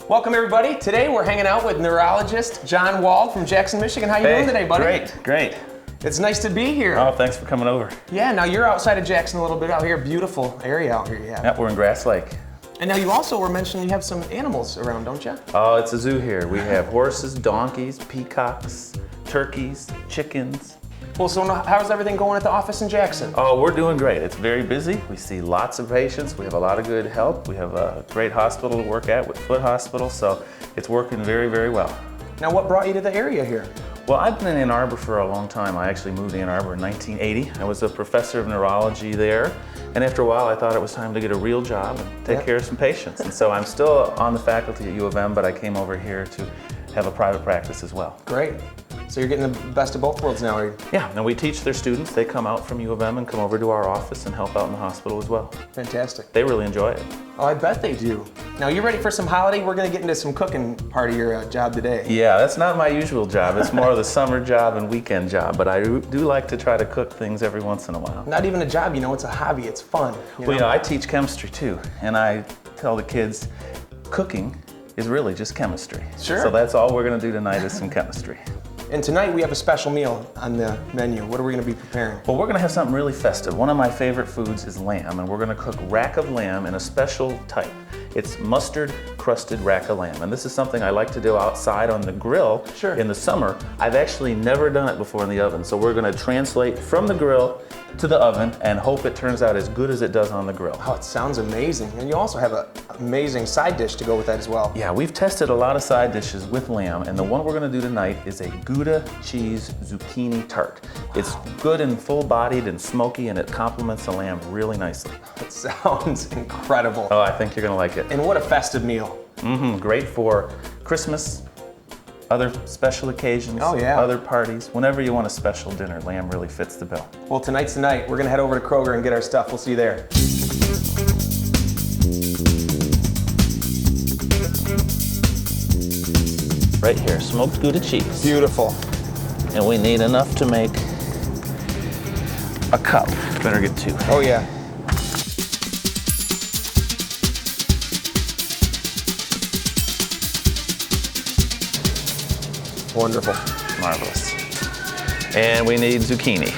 Welcome everybody. Today we're hanging out with neurologist John Wald from Jackson, Michigan. How you doing today, buddy? Great. It's nice to be here. Oh, thanks for coming over. Yeah, now you're outside of Jackson a little bit out here. Beautiful area out here, yeah. Yep, we're in Grass Lake. And now you also were mentioning you have some animals around, don't you? Oh, it's a zoo here. We have horses, donkeys, peacocks, turkeys, chickens. Well, so how's everything going at the office in Jackson? Oh, we're doing great. It's very busy. We see lots of patients. We have a lot of good help. We have a great hospital to work at with Foot Hospital, so it's working very, very well. Now, what brought you to the area here? Well, I've been in Ann Arbor for a long time. I actually moved to Ann Arbor in 1980. I was a professor of neurology there, and after a while I thought it was time to get a real job and take care of some patients. And so I'm still on the faculty at U of M, but I came over here to have a private practice as well. Great. So you're getting the best of both worlds now, are you? Yeah, and we teach their students. They come out from U of M and come over to our office and help out in the hospital as well. Fantastic. They really enjoy it. Oh, I bet they do. Now, you ready for some holiday? We're going to get into some cooking part of your job today. Yeah, that's not my usual job. It's more of the summer job and weekend job, but I do like to try to cook things every once in a while. Not even a job, you know, it's a hobby. It's fun. Well, you know, I teach chemistry too, and I tell the kids cooking is really just chemistry. Sure. So that's all we're going to do tonight is some chemistry. And tonight we have a special meal on the menu. What are we going to be preparing? Well, we're going to have something really festive. One of my favorite foods is lamb, and we're going to cook rack of lamb in a special type. It's mustard crusted rack of lamb, and this is something I like to do outside on the grill in the summer. I've actually never done it before in the oven, so we're going to translate from the grill to the oven and hope it turns out as good as it does on the grill. Oh, it sounds amazing. And you also have an amazing side dish to go with that as well. Yeah, we've tested a lot of side dishes with lamb, and the one we're going to do tonight is a Gouda cheese zucchini tart. It's good and full-bodied and smoky, and it complements the lamb really nicely. It sounds incredible. Oh, I think you're going to like it. And what a festive meal. Great for Christmas, other special occasions, other parties. Whenever you want a special dinner, lamb really fits the bill. Well, tonight's the night. We're going to head over to Kroger and get our stuff. We'll see you there. Right here, smoked Gouda cheese. Beautiful. And we need enough to make a cup. Better get two. Oh, yeah. Wonderful. Marvelous. And we need zucchini.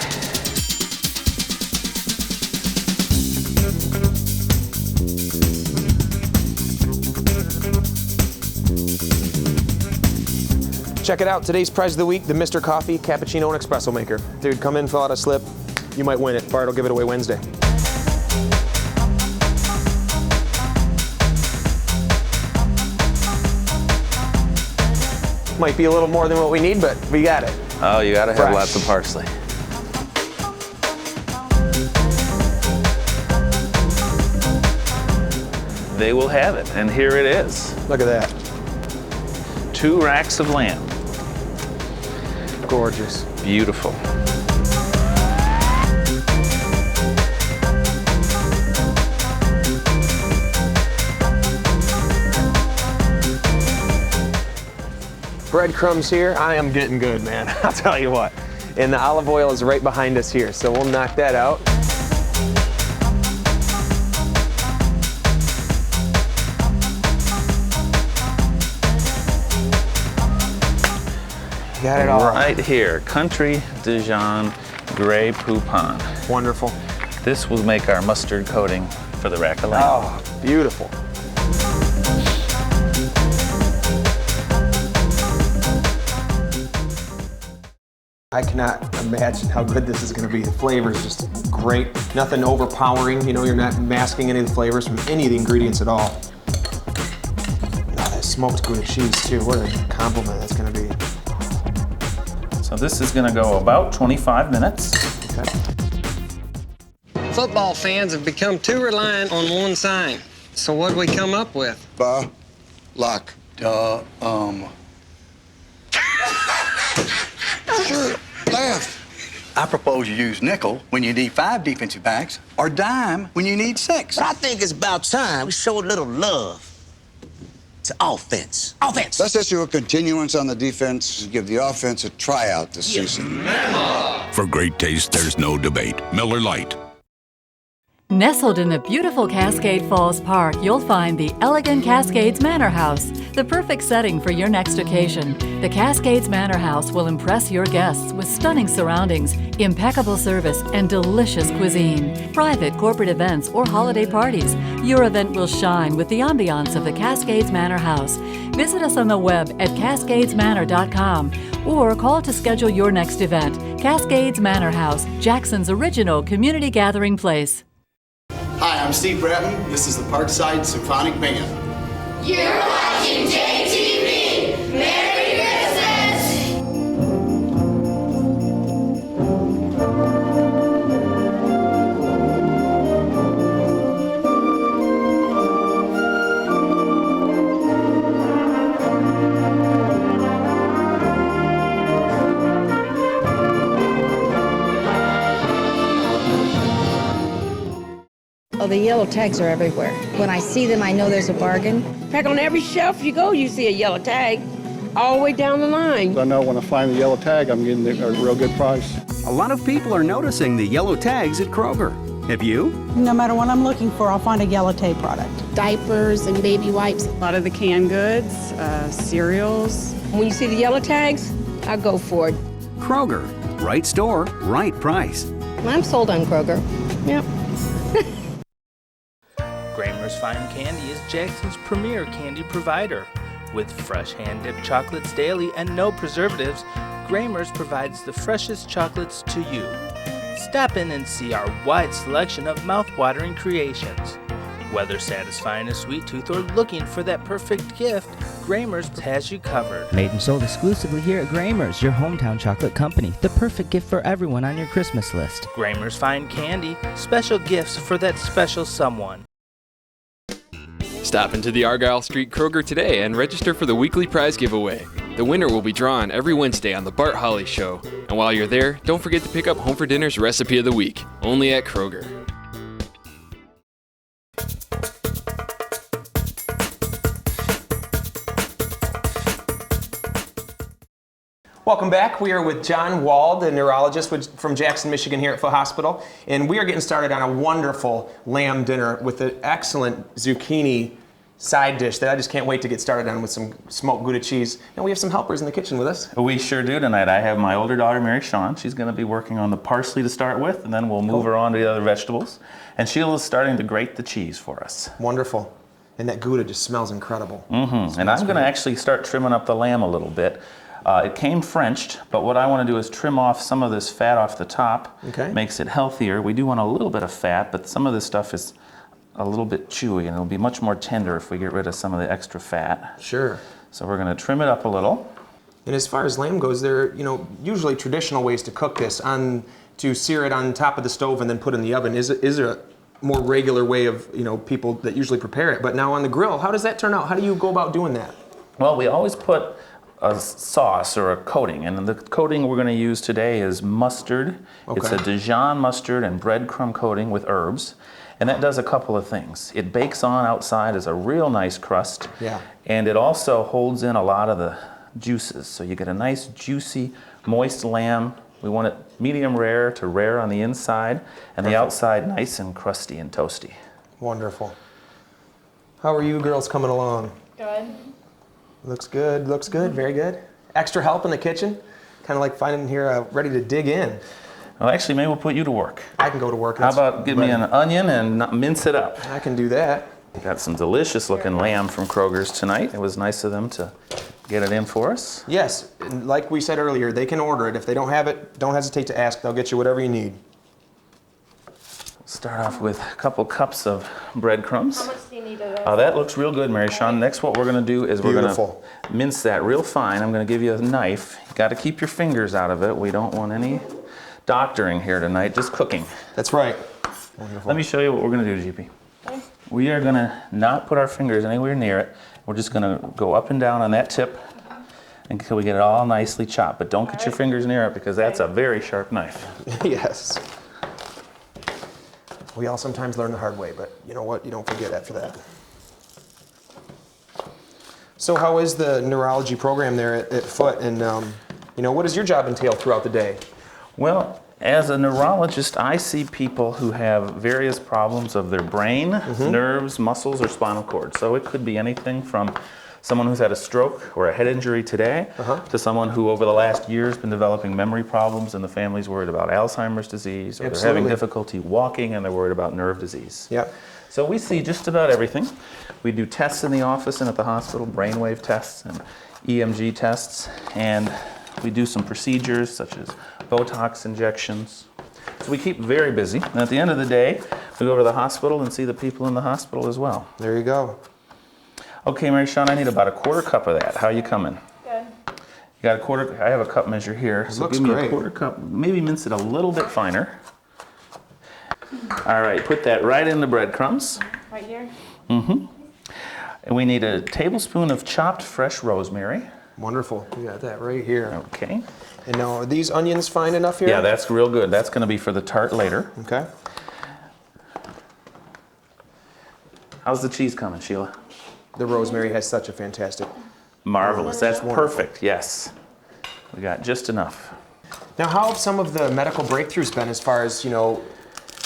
Check it out. Today's prize of the week, the Mr. Coffee Cappuccino and Espresso Maker. Dude, come in, fill out a slip. You might win it. Bart will give it away Wednesday. Might be a little more than what we need, but we got it. Oh, you gotta have lots of parsley. They will have it, and here it is. Look at that. 2 racks of lamb. Gorgeous. Beautiful. Breadcrumbs here. I am getting good, man. I'll tell you what. And the olive oil is right behind us here, so we'll knock that out. Got it all. Right here, Country Dijon Grey Poupon. Wonderful. This will make our mustard coating for the rack of lamb. Oh, beautiful. I cannot imagine how good this is going to be. The flavor is just great. Nothing overpowering. You know, you're not masking any of the flavors from any of the ingredients at all. Now that smoked Gouda cheese too. What a compliment that's going to be. So this is going to go about 25 minutes. Okay. Football fans have become too reliant on one sign. So what'd we come up with? Luck. Sure, laugh. I propose you use nickel when you need 5 defensive backs, or dime when you need 6. But I think it's about time we show a little love to offense. Offense! Let's issue a continuance on the defense and give the offense a tryout this season. For great taste, there's no debate. Miller Lite. Nestled in the beautiful Cascade Falls Park, you'll find the elegant Cascades Manor House, the perfect setting for your next occasion. The Cascades Manor House will impress your guests with stunning surroundings, impeccable service, and delicious cuisine. Private, corporate events, or holiday parties, your event will shine with the ambiance of the Cascades Manor House. Visit us on the web at cascadesmanor.com or call to schedule your next event. Cascades Manor House, Jackson's original community gathering place. Hi, I'm Steve Bratton. This is the Parkside Symphonic Band. You're watching JTV. Merry Christmas! Oh, the yellow tags are everywhere. When I see them, I know there's a bargain. In fact, on every shelf you go, you see a yellow tag all the way down the line. I know when I find the yellow tag, I'm getting a real good price. A lot of people are noticing the yellow tags at Kroger. Have you? No matter what I'm looking for, I'll find a yellow tag product. Diapers and baby wipes. A lot of the canned goods, cereals. When you see the yellow tags, I go for it. Kroger, right store, right price. I'm sold on Kroger. Yep. Kramer's Fine Candy is Jackson's premier candy provider. With fresh hand-dipped chocolates daily and no preservatives, Kramer's provides the freshest chocolates to you. Stop in and see our wide selection of mouth-watering creations. Whether satisfying a sweet tooth or looking for that perfect gift, Kramer's has you covered. Made and sold exclusively here at Kramer's, your hometown chocolate company. The perfect gift for everyone on your Christmas list. Kramer's Fine Candy, special gifts for that special someone. Stop into the Argyle Street Kroger today and register for the weekly prize giveaway. The winner will be drawn every Wednesday on The Bart Holly Show. And while you're there, don't forget to pick up Home for Dinner's Recipe of the Week, only at Kroger. Welcome back. We are with John Wald, a neurologist from Jackson, Michigan here at Foot Hospital. And we are getting started on a wonderful lamb dinner with an excellent zucchini side dish that I just can't wait to get started on with some smoked Gouda cheese. And we have some helpers in the kitchen with us. We sure do tonight. I have my older daughter, Mary Shawn. She's going to be working on the parsley to start with, and then we'll move her on to the other vegetables. And Sheila's starting to grate the cheese for us. Wonderful. And that Gouda just smells incredible. Mm-hmm. And I'm going to actually start trimming up the lamb a little bit. It came Frenched, but what I want to do is trim off some of this fat off the top. Okay. Makes it healthier. We do want a little bit of fat, but some of this stuff is a little bit chewy, and it'll be much more tender if we get rid of some of the extra fat. Sure. So we're going to trim it up a little. And as far as lamb goes, there are, usually traditional ways to cook this, to sear it on top of the stove and then put in the oven. Is there a more regular way of, people that usually prepare it? But now on the grill, how does that turn out? How do you go about doing that? Well, we always put a sauce or a coating, and the coating we're going to use today is mustard. Okay. It's a Dijon mustard and breadcrumb coating with herbs, and that does a couple of things. It bakes on outside as a real nice crust, yeah, and it also holds in a lot of the juices, so you get a nice juicy moist lamb. We want it medium rare to rare on the inside, and the outside nice and crusty and toasty. Wonderful. How are you girls coming along? Good. Looks good, very good. Extra help in the kitchen? Kind of like finding here ready to dig in. Well, actually, maybe we'll put you to work. I can go to work. How about give me an onion and mince it up? I can do that. We got some delicious looking lamb from Kroger's tonight. It was nice of them to get it in for us. Yes, and like we said earlier, they can order it. If they don't have it, don't hesitate to ask. They'll get you whatever you need. Start off with a couple cups of breadcrumbs. How much do you That looks real good, Mary Shawn. Next, what we're going to do is we're going to mince that real fine. I'm going to give you a knife. You got to keep your fingers out of it. We don't want any doctoring here tonight, just cooking. That's right. Wonderful. Let me show you what we're going to do, GP. Okay. We are going to not put our fingers anywhere near it. We're just going to go up and down on that tip until we get it all nicely chopped. But don't get your fingers near it because that's a very sharp knife. Yes. We all sometimes learn the hard way, but you know what? You don't forget after that. So how is the neurology program there at Foot? And what does your job entail throughout the day? Well, as a neurologist, I see people who have various problems of their brain, nerves, muscles, or spinal cord. So it could be anything from someone who's had a stroke or a head injury today to someone who over the last year has been developing memory problems and the family's worried about Alzheimer's disease, or they're having difficulty walking and they're worried about nerve disease. Yep. So we see just about everything. We do tests in the office and at the hospital, brainwave tests and EMG tests, and we do some procedures such as Botox injections. So we keep very busy. And at the end of the day, we go over to the hospital and see the people in the hospital as well. There you go. Okay, Mary Shawn, I need about a quarter cup of that. How are you coming? Good. You got a quarter? I have a cup measure here. So looks give me great. a quarter cup. Maybe mince it a little bit finer. All right, put that right in the breadcrumbs. Right here? Mm-hmm. And we need a tablespoon of chopped fresh rosemary. Wonderful. We got that right here. Okay. And now, are these onions fine enough here? Yeah, that's real good. That's going to be for the tart later. Okay. How's the cheese coming, Sheila? The rosemary has such a fantastic... Marvelous. That's wonderful. perfect, yes. We got just enough. Now, how have some of the medical breakthroughs been as far as,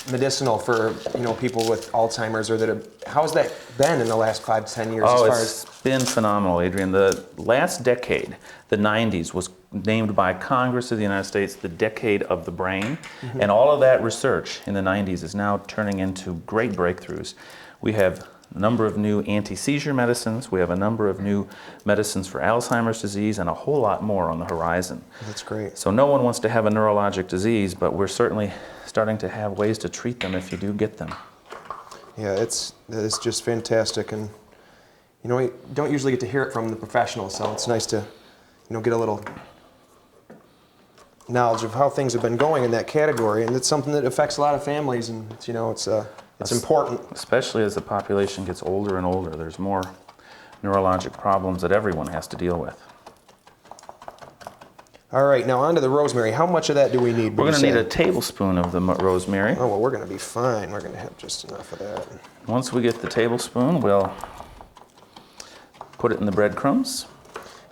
medicinal for, people with Alzheimer's, or how has that been in the last 5 to 10 years? It's been phenomenal, Adrian. The last decade, the 90s, was named by Congress of the United States the decade of the brain. And all of that research in the 90s is now turning into great breakthroughs. We have a number of new anti-seizure medicines. We have a number of new medicines for Alzheimer's disease and a whole lot more on the horizon. That's great. So no one wants to have a neurologic disease, but we're certainly starting to have ways to treat them if you do get them. Yeah, it's just fantastic. And, we don't usually get to hear it from the professionals, so it's nice to, get a little knowledge of how things have been going in that category. And it's something that affects a lot of families, and, it's important. Especially as the population gets older and older. There's more neurologic problems that everyone has to deal with. All right, now on to the rosemary. How much of that do we need? We're going to need a tablespoon of the rosemary. Oh, well, we're going to be fine. We're going to have just enough of that. Once we get the tablespoon, we'll put it in the breadcrumbs.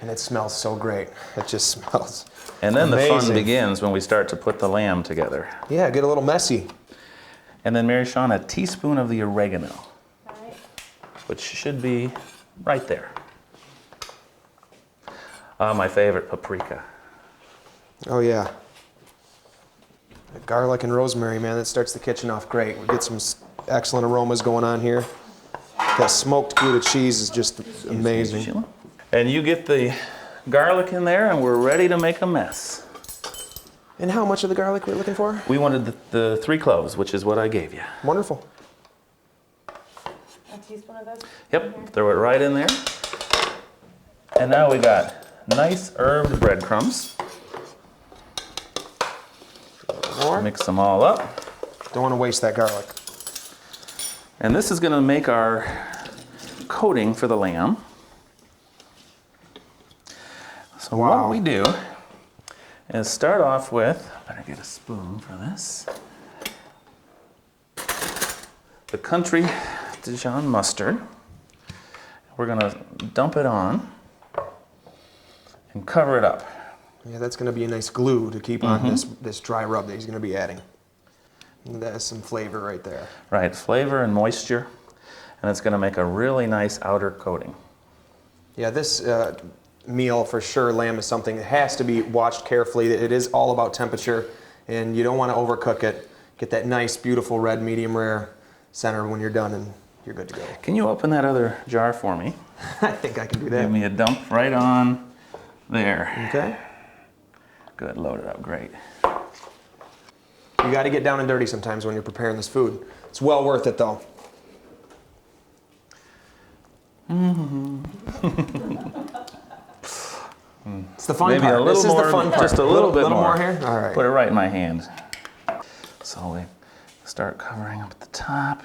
And it smells so great. It just smells And then amazing. The fun begins when we start to put the lamb together. Yeah, get a little messy. And then, Mary Shawn, a teaspoon of the oregano, which should be right there. My favorite, paprika. Oh, yeah. The garlic and rosemary, man, that starts the kitchen off great. We get some excellent aromas going on here. That smoked Gouda cheese is just amazing. And you get the garlic in there, and we're ready to make a mess. And how much of the garlic we're looking for? We wanted the 3 cloves, which is what I gave you. Wonderful. A teaspoon of this? Yep, throw it right in there. And now we got nice herbed breadcrumbs. More. Mix them all up. Don't want to waste that garlic. And this is going to make our coating for the lamb. So what we do is start off with, better get a spoon for this, the country Dijon mustard. We're going to dump it on and cover it up. Yeah, that's going to be a nice glue to keep on this dry rub that he's going to be adding. And that has some flavor right there. Right, flavor and moisture, and it's going to make a really nice outer coating. Yeah, this meal for sure, lamb, is something that has to be watched carefully. It is all about temperature, and you don't want to overcook it. Get that nice, beautiful red, medium rare center when you're done, and you're good to go. Can you open that other jar for me? I think I can do that. Give me a dump right on there. Okay. Good, load it up, great. You got to get down and dirty sometimes when you're preparing this food. It's well worth it, though. It's the fun Maybe part. a little This more, is the fun part. just a little bit more here? All right. Put it right in my hand. So we start covering up at the top.